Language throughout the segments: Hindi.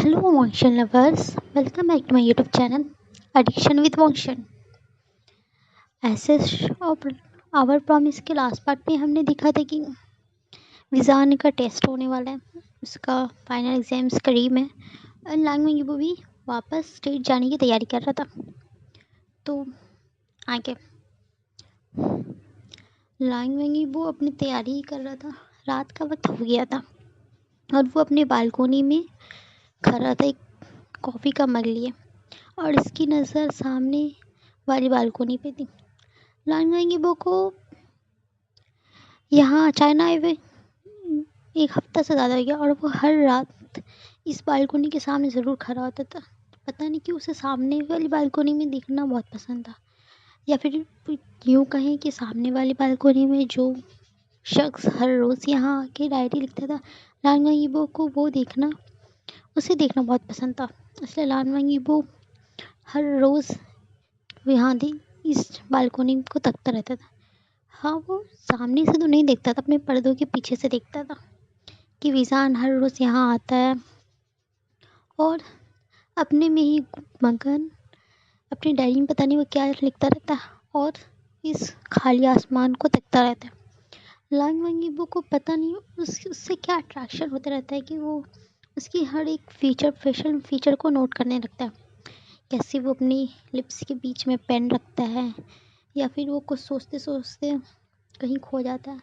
Hello, Wangshan lovers. Welcome back to my YouTube channel, Addiction with Wangshan. ऐसे आवर प्रॉमिस के लास्ट पार्ट में हमने देखा था कि विजान का टेस्ट होने वाला है, उसका फाइनल एग्जाम्स करीब है और लांग में वो भी वापस स्टेट जाने की तैयारी कर रहा था। तो आगे लांग वेंगी वो अपनी तैयारी कर रहा था। रात का वक्त हो गया था और वो अपने बालकोनी में खड़ा था, एक कॉफ़ी का मग लिए, और इसकी नज़र सामने वाली बालकोनी पे थी। लांग वेंगी वो को यहाँ चाइना आए हुए एक हफ्ता से ज़्यादा हो गया और वो हर रात इस बालकोनी के सामने ज़रूर खड़ा होता था। पता नहीं क्यों उसे सामने वाली बालकोनी में देखना बहुत पसंद था, या फिर यूँ कहें कि सामने वाली बालकोनी में जो शख्स हर रोज़ यहाँ आके डायरी लिखता था, लान वांगीबो को वो देखना, उसे देखना बहुत पसंद था। इसलिए लान वांगीबो हर रोज़ यहाँ इस बालकोनी को तकता रहता था। हाँ, वो सामने से तो नहीं देखता था, अपने पर्दों के पीछे से देखता था कि विजान हर रोज़ यहाँ आता है और अपने में ही मगन अपनी डायरी में पता नहीं वो क्या लिखता रहता है और इस खाली आसमान को तकता रहता है। लांग वांगीबो को पता नहीं उससे क्या अट्रैक्शन होता रहता है कि वो उसकी हर एक फेशियल फीचर को नोट करने लगता है। कैसे वो अपनी लिप्स के बीच में पेन रखता है, या फिर वो कुछ सोचते सोचते कहीं खो जाता है।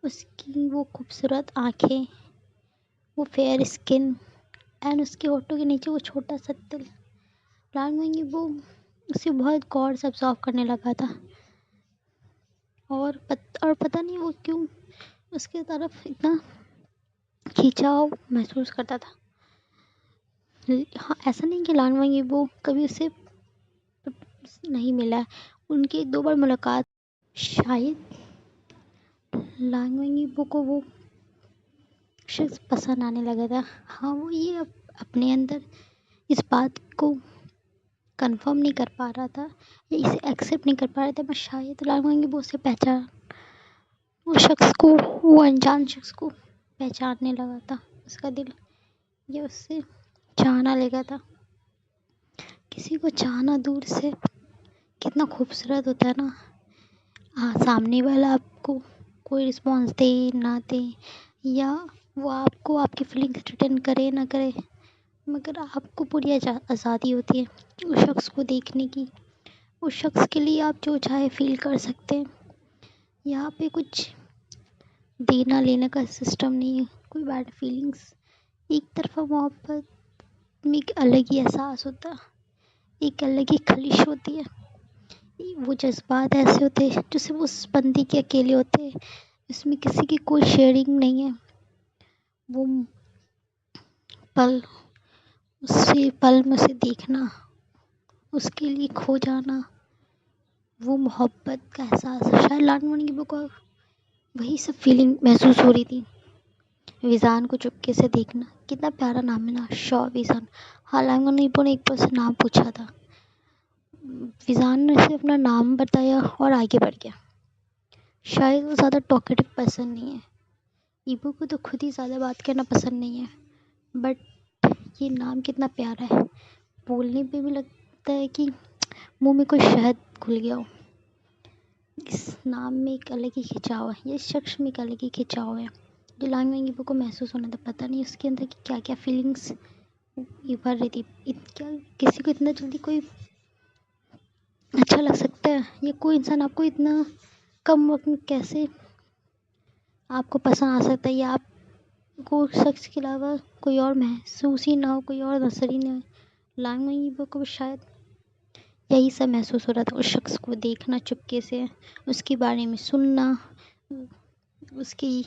उसकी वो खूबसूरत आँखें, वो फेयर स्किन एंड उसके होठों के नीचे वो छोटा सा तिल, लांग वांगीबो उसे बहुत गौर से ऑब्जर्व करने लगा था। और पता नहीं वो क्यों उसके तरफ इतना खिंचाव महसूस करता था। हाँ, ऐसा नहीं कि लांग वांगीबो कभी उसे नहीं मिला है, उनकी एक दो बार मुलाकात। शायद लांग वांगीबो को वो शख्स पसंद आने लगा था। हाँ, वो ये अपने अंदर इस बात को कंफर्म नहीं कर पा रहा था या इसे एक्सेप्ट नहीं कर पा रहा था, बस शायद लांग वांगीबो उसे पहचान वो शख्स को वो अनजान शख्स को पहचानने लगा था। उसका दिल ये उससे चाहना लगा था। किसी को चाहना दूर से कितना खूबसूरत होता है ना। हाँ, सामने वाला आपको कोई रिस्पॉन्स दे ना दे, या वो आपको आपकी फीलिंग्स रिटर्न करे ना करे, मगर आपको पूरी आज़ादी होती है उस शख्स को देखने की। उस शख्स के लिए आप जो चाहे फील कर सकते हैं। यहाँ पे कुछ देना लेने का सिस्टम नहीं है, कोई बैड फीलिंग्स। एक तरफा मोहब्बत में एक अलग ही एहसास होता है, एक अलग ही खलिश होती है। वो जज्बात ऐसे होते हैं जो सिर्फ उस बंदे के अकेले होते हैं, इसमें किसी की कोई शेयरिंग नहीं है। वो पल पल में उसे देखना, उसके लिए खो जाना, वो मोहब्बत का एहसास, शायद लान वांगीबो को वही सब फीलिंग महसूस हो रही थी। विजान को चुपके से देखना, कितना प्यारा नाम है ना, शॉ विजान। हाँ, लान वांगीबो ने एक बार से नाम पूछा था। विजान ने उसे अपना नाम बताया और आगे बढ़ गया। शायद वो ज़्यादा टॉकेटिव पर्सन नहीं है, ईबो को तो खुद ही ज़्यादा बात करना पसंद नहीं है, बट ये नाम कितना प्यारा है। बोलने पे भी लगता है कि मुंह में कोई शहद घुल गया हो। इस नाम में एक अलग ही खिंचाव है, ये शख्स में एक अलग ही खिंचाव है जो लांग वांगीबो को महसूस होना था। पता नहीं उसके अंदर की क्या क्या फीलिंग्स उभर रही थी। क्या किसी को इतना जल्दी कोई अच्छा लग सकता है, या कोई इंसान आपको इतना कम वक्त में कैसे आपको पसंद आ सकता है, या आपको उस शख्स के अलावा कोई और महसूस ही ना हो, कोई और नजर ही ना हो। लांग वांगीबो को शायद यही सब महसूस हो रहा था, उस शख्स को देखना चुपके से, उसके बारे में सुनना, उसकी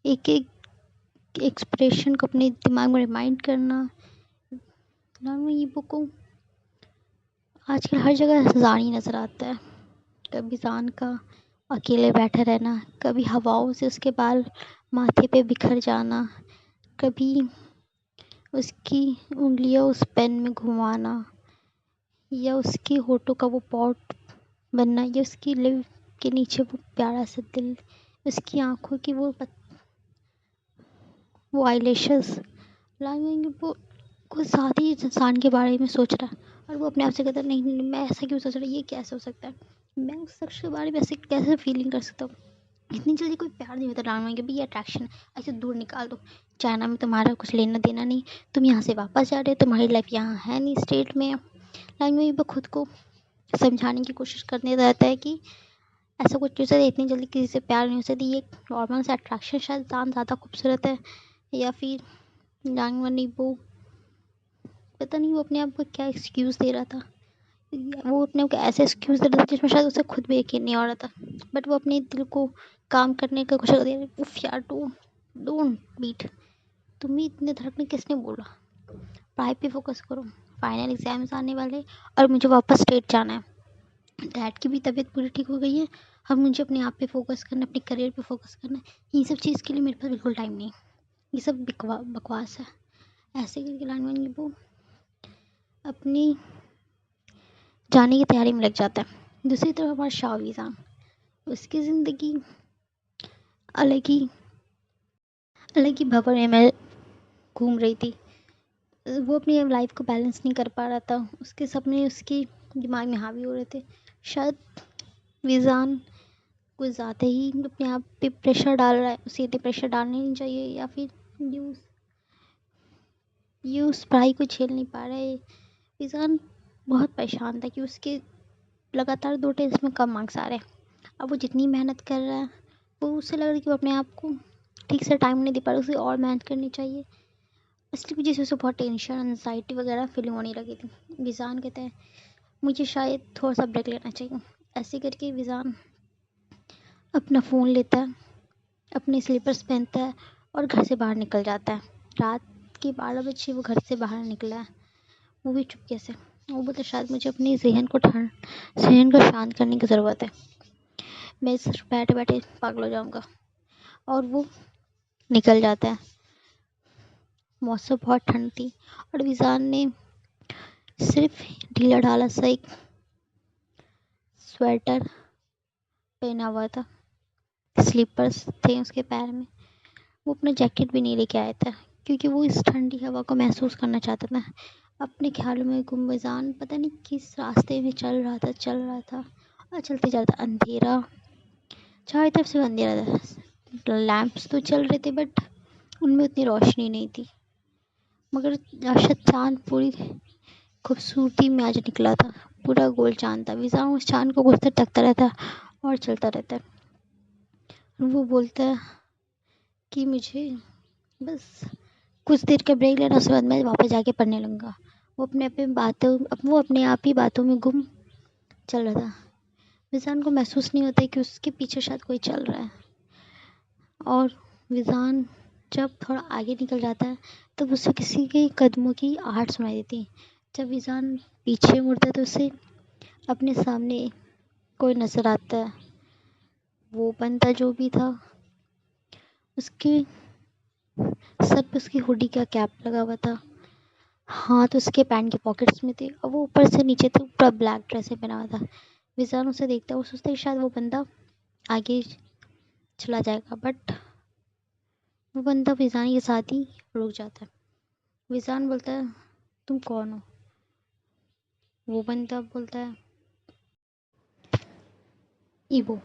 एक एक एक्सप्रेशन को अपने दिमाग में रिमाइंड करना। लांग वांगीबो को आजकल हर जगह जान ही नज़र आता है। कभी जान का अकेले बैठा रहना, कभी हवाओं से उसके बाल माथे पे बिखर जाना, कभी उसकी उंगलियां उस पेन में घुमाना, या उसके होठों का वो पॉट बनना, या उसकी लिप के नीचे वो प्यारा सा दिल, उसकी आंखों की वो आईलैशेस। लांग वांगीबो कुछ ज़्यादा ही इंसान के बारे में सोच रहा है, और वो अपने आप से कहता है नहीं नहीं, मैं ऐसा क्यों सोच रहा, ये कैसे हो सकता है, मैं उस शख्स के बारे में ऐसे कैसे फीलिंग कर सकता हूँ। इतनी जल्दी कोई प्यार नहीं होता ड्रामा के भी, ये अट्रैक्शन ऐसे दूर निकाल दो। चाइना में तुम्हारा कुछ लेना देना नहीं, तुम यहाँ से वापस जा रहे हो, तुम्हारी लाइफ यहाँ है नहीं, स्टेट में लाइन में वो खुद को समझाने की कोशिश करने रहता है कि ऐसा कुछ चीज़ है, इतनी जल्दी किसी से प्यार नहीं हो सकती, ये नॉर्मल सा अट्रैक्शन, शायद दाम ज़्यादा खूबसूरत है, या फिर जानवर नहीं, वो पता नहीं वो अपने आप को क्या एक्सक्यूज़ दे रहा था। वो अपने आप को ऐसे एक्सक्यूज़ दे रहा था जिसमें शायद उसे खुद भी यकीन नहीं हो रहा था, बट वो अपने दिल को काम करने की कोशिश कर रही है। उफ यार, डोंट बीट, तुम्हें इतने धड़कने किसने बोला, पढ़ाई पे फोकस करो, फाइनल एग्जाम्स आने वाले, और मुझे वापस स्टेट जाना है, डैड की भी तबीयत पूरी ठीक हो गई है, अब मुझे अपने आप पे फोकस करना है, अपने करियर पे फोकस करना है, ये सब चीज़ के लिए मेरे पास बिल्कुल टाइम नहीं, ये सब बकवास है। ऐसे करके लाइन वो अपनी जाने की तैयारी में लग जाता है। दूसरी तरफ हमारा शाहवीज़ान, उसकी ज़िंदगी अलग ही भंवर में घूम रही थी। वो अपनी लाइफ को बैलेंस नहीं कर पा रहा था, उसके सपने उसके दिमाग में हावी हो रहे थे। शायद वीज़ान कुछ ज़्यादा ही अपने आप पे प्रेशर डाल रहा है, उसे इतने प्रेशर डालने नहीं चाहिए, या फिर ये उस पढ़ाई को झेल नहीं पा रहा है। वीज़ान बहुत परेशान था कि उसके लगातार 2 टेस्ट में कम मार्क्स आ रहे हैं। अब वो जितनी मेहनत कर रहा है, वो उसे लग रहा है कि वो अपने आप को ठीक से टाइम नहीं दे पा रहा, उसे और मेहनत करनी चाहिए। इसकी वजह से उसे बहुत टेंशन, एंजाइटी वगैरह फीलिंग होने लगी थी। विज़ान कहता है मुझे शायद थोड़ा सा ब्रेक लेना चाहिए। ऐसे करके विज़ान अपना फ़ोन लेता है, अपने स्लीपर्स पहनता है और घर से बाहर निकल जाता है। रात के 12 बजे वो घर से बाहर निकला है, वो भी चुपके से। वो बोलता है शायद मुझे अपनी ज़हन को शांत करने की ज़रूरत है, मैं सिर्फ बैठे बैठे पागल हो जाऊँगा। और वो निकल जाता है। मौसम बहुत ठंड थी और विज़ान ने सिर्फ ढीला ढाला सा एक स्वेटर पहना हुआ था, स्लीपर्स थे उसके पैर में। वो अपना जैकेट भी नहीं लेके आया था, क्योंकि वो इस ठंडी हवा को महसूस करना चाहता था। अपने ख्यालों में गुम विज़ान पता नहीं किस रास्ते में चल रहा था, और चलते चलते अंधेरा, चारों तरफ से अंधेरा था। लैंप्स तो चल रहे थे, बट उनमें उतनी रोशनी नहीं थी। मगर शायद चाँद पूरी खूबसूरती में आज निकला था, पूरा गोल चाँद था। विज़ान उस चाँद को घूरता तकता रहता और चलता रहता है। वो बोलता है कि मुझे बस कुछ देर का ब्रेक लेना, उसके बाद मैं वापस जाके पढ़ने लगूँगा। वो अपने आप ही बातों में गुम चल रहा था। विज़ान को महसूस नहीं होता है कि उसके पीछे शायद कोई चल रहा है। और विज़ान जब थोड़ा आगे निकल जाता है, तब उसे किसी के कदमों की आहट सुनाई देती है। जब विज़ान पीछे मुड़ता है तो उसे अपने सामने कोई नज़र आता है। वो बंदा जो भी था, उसके सर पे उसकी हुडी का कैप लगा हुआ था, हाथ उसके पैंट के पॉकेट्स में थे, और वो ऊपर से नीचे तक पूरा ब्लैक ड्रेस पहना हुआ था। विज़ान उसे देखता है, वो सोचता है कि शायद वो बंदा आगे चला जाएगा, बट वो बंदा विज़ान के साथ ही रुक जाता है। विज़ान बोलता है तुम कौन हो? वो बंदा बोलता है ईबो,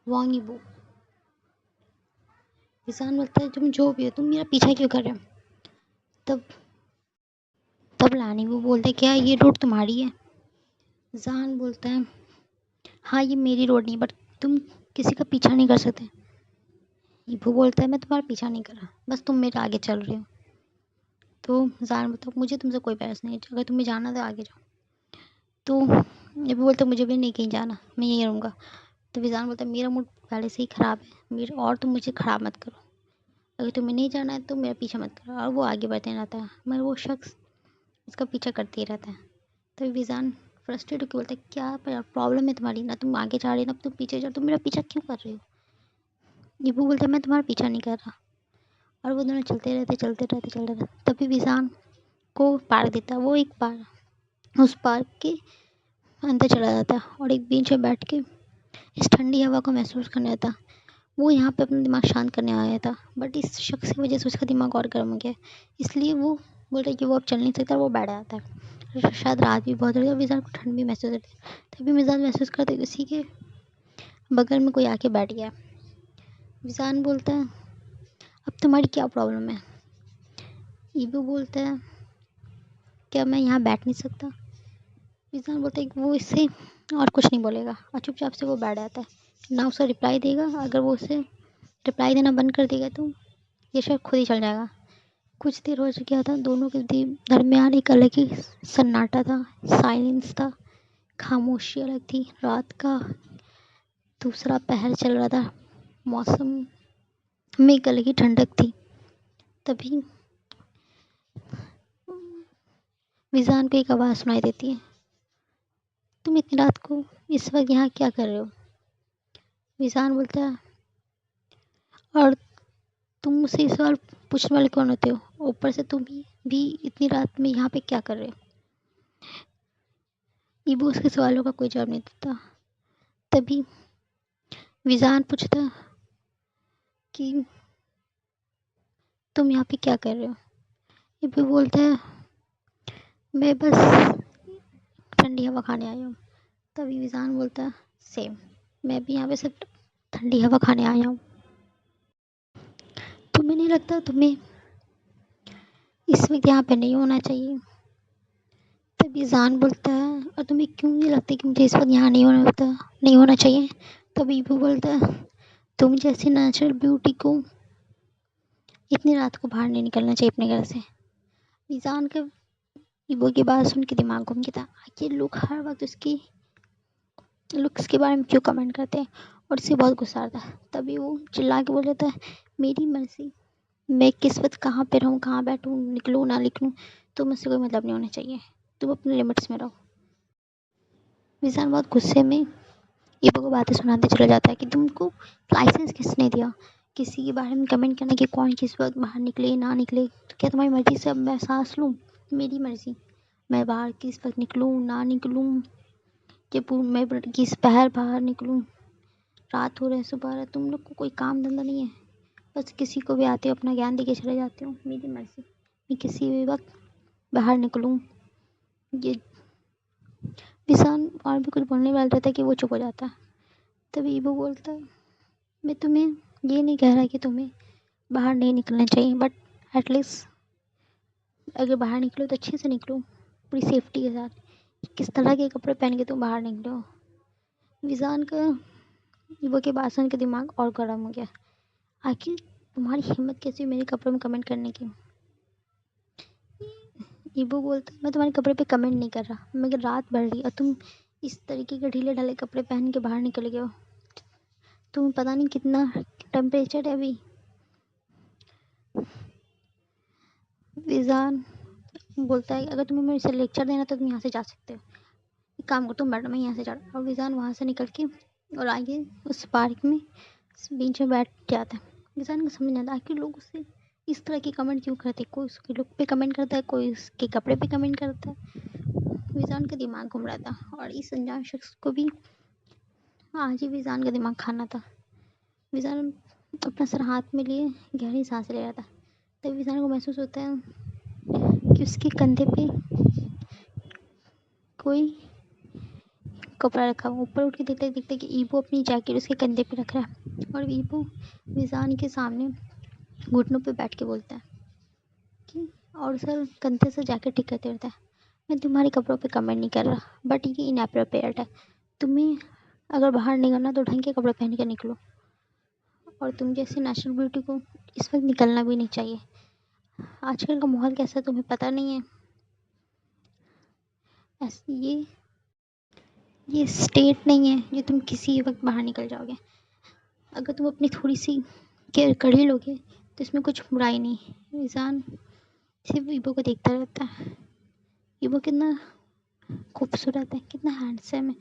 वांग ईबो। विज़ान बोलता है तुम जो भी हो, तुम मेरा पीछा क्यों कर रहे हो? तब तब लानी वो बोलते क्या ये रोड तुम्हारी है? विज़ान बोलता है हाँ ये मेरी रोड नहीं, बट तुम किसी का पीछा नहीं कर सकते। ईबो बोलता है मैं तुम्हारा पीछा नहीं कर रहा, बस तुम मेरे आगे चल रहे हो। तो विज़ान बोलता है मुझे तुमसे कोई बहस नहीं है, अगर तुम्हें जाना तो आगे जाओ। तो ईबो बोलता है मुझे भी नहीं कहीं जाना, मैं यहीं रहूँगा। तो विज़ान बोलता है मेरा मूड पहले से ही ख़राब है, मेरे और तुम मुझे ख़राब मत करो, अगर तुम्हें नहीं जाना है तो मेरा पीछा मत करो। और वो आगे बढ़ते रहता है, मगर वो शख्स उसका पीछा करते ही रहता है। तो विज़ान फ्रस्ट्रेट होकर बोलता है क्या प्रॉब्लम है तुम्हारी, ना तुम आगे जा रहे ना तुम पीछे जा रहे, तुम मेरा पीछा क्यों कर रहे हो? ईबो बोलता है मैं तुम्हारा पीछा नहीं कर रहा। और वो दोनों चलते रहते। तभी विज़ान को पार्क देता है, वो एक पार्क, उस पार्क के अंदर चला जाता है और एक बेंच पे बैठ के इस ठंडी हवा को महसूस करने लगता है। वो यहाँ पे अपना दिमाग शांत करने आया था, बट इस शख्स की वजह से उसका दिमाग और गर्म हो गया, इसलिए वो बोल रहा है कि वो अब चल नहीं सकता, वो बैठ जाता है। शायद रात भी बहुत हो रही है, मिज़ान को ठंड भी महसूस होती है। तभी मिज़ान महसूस करते उसी के बगल में कोई आके बैठ गया। मिज़ान बोलता है, अब तुम्हारी क्या प्रॉब्लम है? ईबू बोलता है, क्या मैं यहाँ बैठ नहीं सकता? मिज़ान बोलता है कि वो इससे और कुछ नहीं बोलेगा और चुपचाप से वो बैठ जाता है। ना उसे रिप्लाई देगा, अगर वो उसे रिप्लाई देना बंद कर देगा तो ये शायद खुद ही चल जाएगा। कुछ देर हो गया था, दोनों के दरमियान एक अलग ही सन्नाटा था, साइलेंस था, खामोशी अलग थी। रात का दूसरा पहर चल रहा था, मौसम में एक अलग ही ठंडक थी। तभी मिज़ान को एक आवाज़ सुनाई देती है, तुम इतनी रात को इस वक्त यहाँ क्या कर रहे हो? मिज़ान बोलता है, और तुम मुझसे इस सवाल पूछने वाले कौन होते हो? ऊपर से तुम भी इतनी रात में यहाँ पे क्या कर रहे हो? ईबू उसके सवालों का कोई जवाब नहीं देता। तभी मिज़ान पूछता कि तुम यहाँ पे क्या कर रहे हो? ईबू बोलता है, मैं बस ठंडी हवा खाने आया हूँ। तभी मिज़ान बोलता है, सेम, मैं भी यहाँ पे सिर्फ ठंडी हवा खाने आया हूँ। तुम्हें नहीं लगता तुम्हें इस वक्त यहाँ पे नहीं होना चाहिए? तभी जान बोलता है, और तुम्हें क्यों नहीं लगता कि मुझे इस वक्त यहाँ नहीं होना चाहिए? तभी वो बोलता है, तुम जैसी नेचुरल ब्यूटी को इतनी रात को बाहर नहीं निकलना चाहिए अपने घर से। मिजान का ईबो की बात सुन के दिमाग घूम गया था। आखिर लोग हर वक्त उसकी लुक्स के बारे में क्यों कमेंट करते हैं, और उससे बहुत गुस्सा आता है। तभी वो चिल्ला के बोल देता है, मेरी मर्जी, मैं किस वक्त कहाँ पे रहूँ, कहाँ बैठूँ, निकलूँ ना निकलूँ, तो मुझसे कोई मतलब नहीं होना चाहिए। तुम अपने लिमिट्स में रहो। मिजान बहुत गुस्से में ईबो को बातें सुनाते चला जाता है कि तुमको लाइसेंस किसने दिया किसी के बारे में कमेंट करने की, कौन किस वक्त बाहर निकले ना निकले? तो क्या तुम्हारी मर्जी से अब मैं सांस लूँ? मेरी मर्जी, मैं बाहर किस वक्त निकलूँ ना निकलूँ, मैं किस पहर बाहर निकलूँ, रात हो रहे सुबह रहे, तुम लोग को कोई काम धंधा नहीं है? बस किसी को भी आते हो अपना ज्ञान दे के चले जाते हो। मेरी मर्जी, मैं किसी भी वक्त बाहर निकलूँ। ये किसान और भी कुछ बोलने वाला रहता है कि वो चुप हो जाता है। तभी वो बोलता है, मैं तुम्हें ये नहीं कह रहा कि तुम्हें बाहर नहीं निकलना चाहिए, बट एटलीस्ट अगर बाहर निकलो तो अच्छे से निकलो, पूरी सेफ्टी के साथ। किस तरह के कपड़े पहन के तुम बाहर निकलो? विजान का ईबो के बात सुन के दिमाग और गर्म हो गया। आखिर तुम्हारी हिम्मत कैसी हुई मेरे कपड़ों में कमेंट करने की? ईबो बोलता, मैं तुम्हारे कपड़े पे कमेंट नहीं कर रहा, मगर रात बढ़ रही और तुम इस तरीके के ढीले ढाले कपड़े पहन के बाहर निकल गए हो। तुम्हें पता नहीं कितना टेम्परेचर है अभी। विजान बोलता है, अगर तुम्हें मेरे से लेक्चर देना तो तुम यहाँ से जा सकते हो। एक काम करो, तुम बैठो, मैं यहाँ से जा रहा हूँ। और विजान वहाँ से निकल के और आगे उस पार्क में बीच में बैठ जाता है। विजान को समझ नहीं आता आखिर लोग उससे इस तरह के कमेंट क्यों करते हैं। कोई उसके लुक पे कमेंट करता है, कोई उसके कपड़े पे कमेंट करता है। विजान का दिमाग घूम रहा था और इस अनजान शख्स को भी आज ही विजान का दिमाग खाना था। विजान अपना सर हाथ में लिए गहरी सांस ले रहा था। तभी विजान को महसूस होता है कि उसके कंधे पे कोई कपड़ा रखा हुआ। ऊपर उठ के देखते देखते कि ईबो अपनी जैकेट उसके कंधे पे रख रहा है और ईबो विजान के सामने घुटनों पे बैठ के बोलता है कि, और सर कंधे से जैकेट ठीक करते रहता है, मैं तुम्हारे कपड़ों पे कमेंट नहीं कर रहा, बट ये इनएप्रोप्रिएट है। तुम्हें अगर बाहर निकलना तो ढंग के कपड़े पहन के निकलो, और तुम जैसी नेचुरल ब्यूटी को इस वक्त निकलना भी नहीं चाहिए। आजकल का माहौल कैसा है तुम्हें पता नहीं है। ऐसे ये स्टेट नहीं है जो तुम किसी वक्त बाहर निकल जाओगे। अगर तुम अपनी थोड़ी सी केयर कर ही लोगे तो इसमें कुछ बुराई नहीं। इंसान सिर्फ ईबो को देखता रहता है। ईबो कितना खूबसूरत है, कितना हैंडसम है।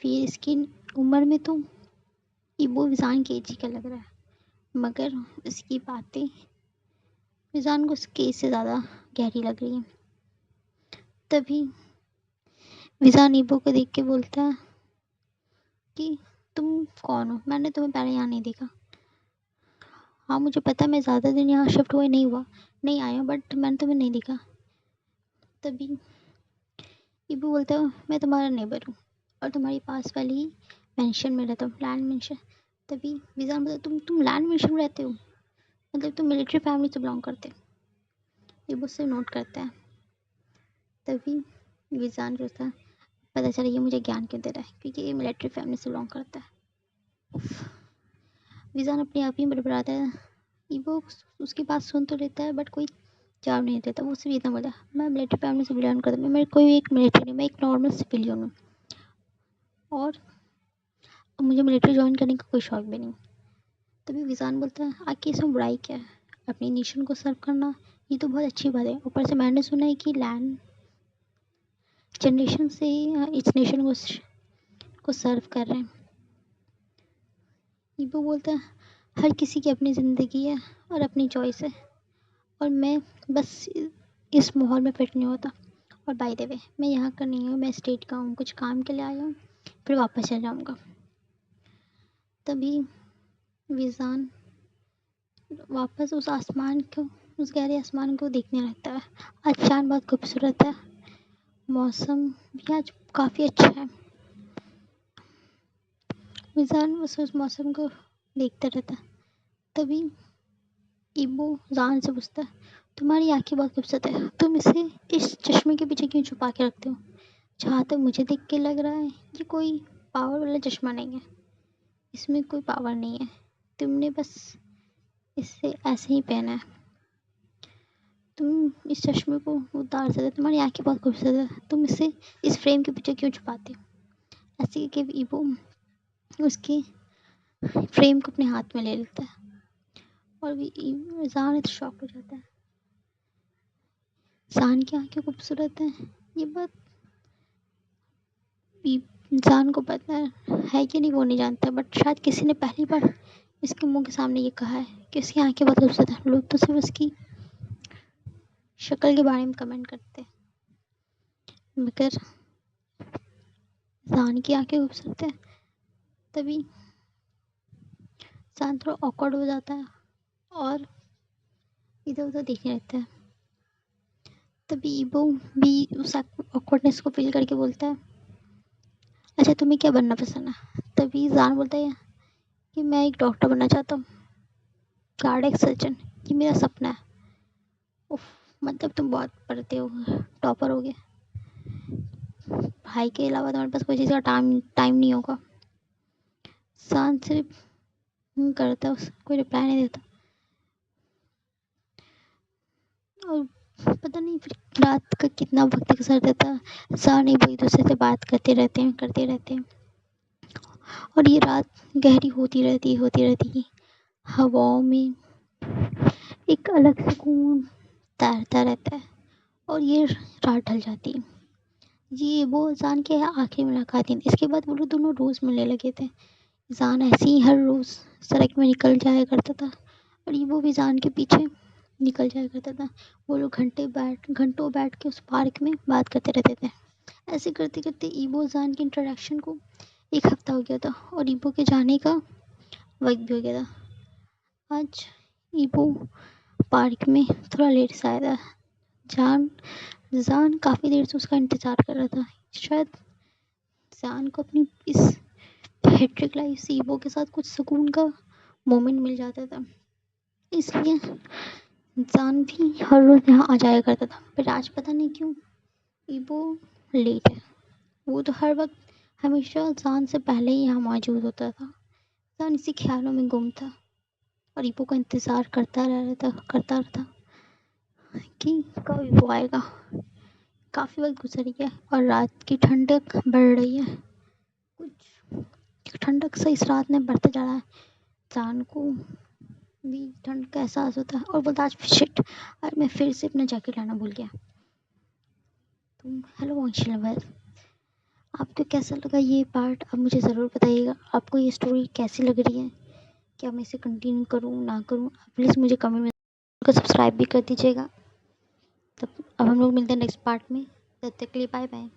फिर इसकी उम्र में तो ईबो विजान के एज का लग रहा है, मगर उसकी बातें विजान को उसके एज से ज़्यादा गहरी लग रही है। तभी विजान ईबो को देख के बोलता है कि तुम कौन हो? मैंने तुम्हें पहले यहाँ नहीं देखा। हाँ मुझे पता, मैं ज़्यादा दिन यहाँ शिफ्ट हुए नहीं आया, बट मैंने तुम्हें नहीं देखा। तभी ईबू बोलता है मैं तुम्हारा नेबर हूँ और तुम्हारी पास वाली ही मेंशन में रहता हूँ, लैंड मेंशन। तभी विजान बोलता है तुम लैंड मेंशन में रहते हो, मतलब तुम मिलिट्री फैमिली से बिलोंग करते हो। ईबू से नोट करता है। तभी विजान जो था पता चला ये मुझे ज्ञान क्यों दे रहा है, क्योंकि ये मिलिट्री फैमिली से बिलोंग करता है। उफ, विजान अपने आप ही बड़बड़ाता है। ईबू उसकी बात सुन तो लेता है बट कोई जवाब नहीं देता। वो सिर्फ इतना बोला मैं मिलिट्री फैमिली से बिलोंग करता हूँ, मैं कोई एक मिलिट्री नहीं, मैं एक नॉर्मल सिविलियन हूँ और मुझे मिलिट्री ज्वाइन करने का कोई शौक भी नहीं। तभी विजान बोलता है आखिर इसमें बुराई क्या है, अपनी नेशन को सर्व करना ये तो बहुत अच्छी बात है। ऊपर से मैंने सुना है कि लैंड जनरेशन से ही इस नेशन को सर्व कर रहे हैं। ईबू बोलता है हर किसी की अपनी ज़िंदगी है और अपनी चॉइस है और मैं बस इस माहौल में फिट नहीं होता। और बाय द वे मैं यहाँ का नहीं हूँ, मैं स्टेट का हूँ, कुछ काम के लिए आया हूँ, फिर वापस चल जाऊँगा। तभी विजान वापस उस आसमान को, उस गहरे आसमान को देखने लगता है। आज चाँद बहुत खूबसूरत है, मौसम भी आज काफ़ी अच्छा है। विजान उस मौसम को देखता रहता है। तभी ईबू जान से पूछता है तुम्हारी आंखें बहुत खूबसूरत है, तुम इसे इस चश्मे के पीछे क्यों छुपा के रखते हो? जहाँ तक मुझे देख के लग रहा है ये कोई पावर वाला चश्मा नहीं है, इसमें कोई पावर नहीं है, तुमने बस इसे ऐसे ही पहना है। तुम इस चश्मे को उतार सकते, तुम्हारी आंखें बहुत खूबसूरत है, तुम इसे इस फ्रेम के पीछे क्यों छुपाते हो? ऐसे कि ईबू उसके फ्रेम को अपने हाथ में ले लेता है और जान तो शॉक हो जाता है। जान की आंखें खूबसूरत है, ये बात इंसान को पता है कि नहीं वो नहीं जानता, बट शायद किसी ने पहली बार इसके मुंह के सामने ये कहा है कि उसकी आंखें बहुत खूबसूरत है। लोग तो सिर्फ उसकी शक्ल के बारे में कमेंट करते हैं, मगर जान की आंखें खूबसूरत है। तभी जान थोड़ा ऑकवर्ड हो जाता है और इधर उधर देखने लगता है। तभी ईबो भी उस ऑकवर्डनेस को फील करके बोलता है अच्छा तुम्हें क्या बनना पसंद है? तभी जान बोलता है कि मैं एक डॉक्टर बनना चाहता हूँ, कार्डियक सर्जन, ये मेरा सपना है। उफ, मतलब तुम बहुत पढ़ते हो, टॉपर हो गए, भाई के अलावा तुम्हारे पास कोई चीज़ का टाइम नहीं होगा। शांत सिर्फ करता, उस कोई रिप्लाई नहीं देता। और पता नहीं फिर रात का कितना वक्त गुजर देता, शान एक दूसरे से बात करते रहते हैं और ये रात गहरी होती रहती हवाओं में एक अलग सुकून तैरता रहता है और ये रात ढल जाती है। ये वो जान के आखिरी मुलाकात थी। इसके बाद वो लोग दोनों रोज़ मिलने लगे थे। जान ऐसे ही हर रोज़ सड़क में निकल जाया करता था और ये वो भी जान के पीछे निकल जाया करता था। वो लोग घंटों बैठ के उस पार्क में बात करते रहते थे। ऐसे करते करते ईबो जान के इंटरेक्शन को एक हफ्ता हो गया था और ईबो के जाने का वक्त भी हो गया था। आज ईबो पार्क में थोड़ा लेट से आया था। जान जान काफ़ी देर से उसका इंतज़ार कर रहा था। शायद जान को अपनी इस हेक्टिक लाइफ से ईबो के साथ कुछ सुकून का मोमेंट मिल जाता था, इसलिए जान भी हर रोज़ यहाँ आ जाया करता था। पर आज पता नहीं क्यों ईबो लेट है। वो तो हर वक्त हमेशा जान से पहले ही यहाँ मौजूद होता था। जान इसी ख्यालों में गुम था और ईबो का इंतज़ार करता रहता कि कब ईबो आएगा। काफ़ी वक्त गुजर गया और रात की ठंडक बढ़ रही है। कुछ ठंडक से इस रात में बढ़ता जा रहा है। जान को भी ठंड का एहसास होता है और बोलता आज शिट, और मैं फिर से अपना जैकेट लाना भूल गया। तो हेलो वंशी लवर, आपको कैसा लगा ये पार्ट आप मुझे ज़रूर बताइएगा। आपको ये स्टोरी कैसी लग रही है, क्या मैं इसे कंटिन्यू करूँ ना करूँ? आप प्लीज़ मुझे कमेंट में को सब्सक्राइब भी कर दीजिएगा। तब अब हम लोग मिलते हैं नेक्स्ट पार्ट में, तब तक के लिए बाय बाय।